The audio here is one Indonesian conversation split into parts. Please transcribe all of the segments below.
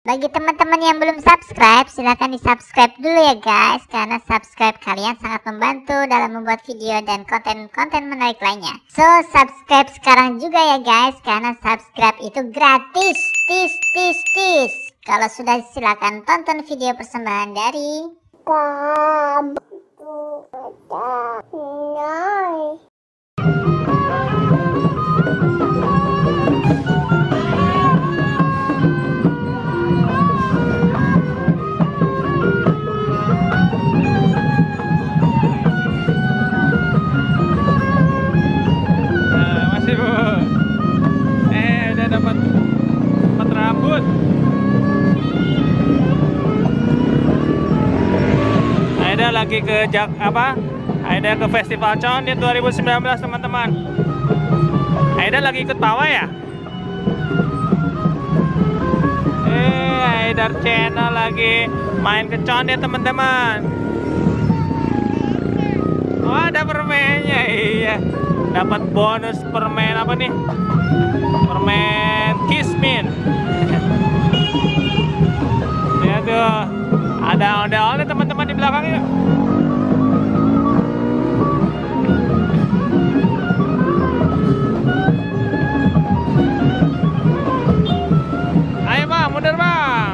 Bagi teman-teman yang belum subscribe, silahkan di subscribe dulu ya guys, karena subscribe kalian sangat membantu dalam membuat video dan konten-konten menarik lainnya. So subscribe sekarang juga ya guys, karena subscribe itu gratis. Tis. Kalau sudah, silahkan tonton video persembahan dari dapat rambut. Aida lagi ke Aida ke Festival Condet 2019 teman-teman. Aida lagi ikut pawai ya? Aida channel lagi main ke Condet teman-teman. Oh, ada permennya. Iya, dapat bonus permen apa nih? Permen Kismin. Lihat tuh, ada oleh-oleh teman-teman di belakangnya. Ayo bang, mundur bang.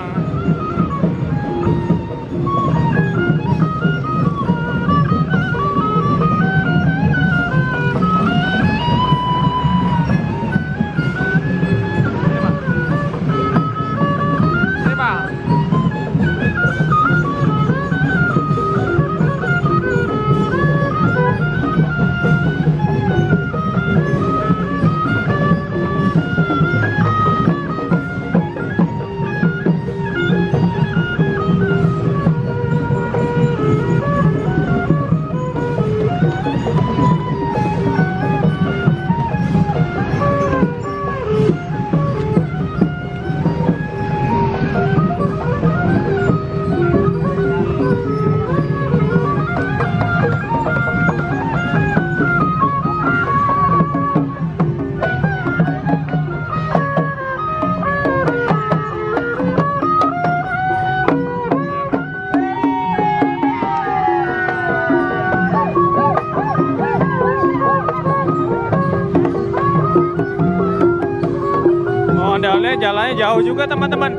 Jalannya jauh juga teman-teman.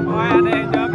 Oh, ada yang jauh.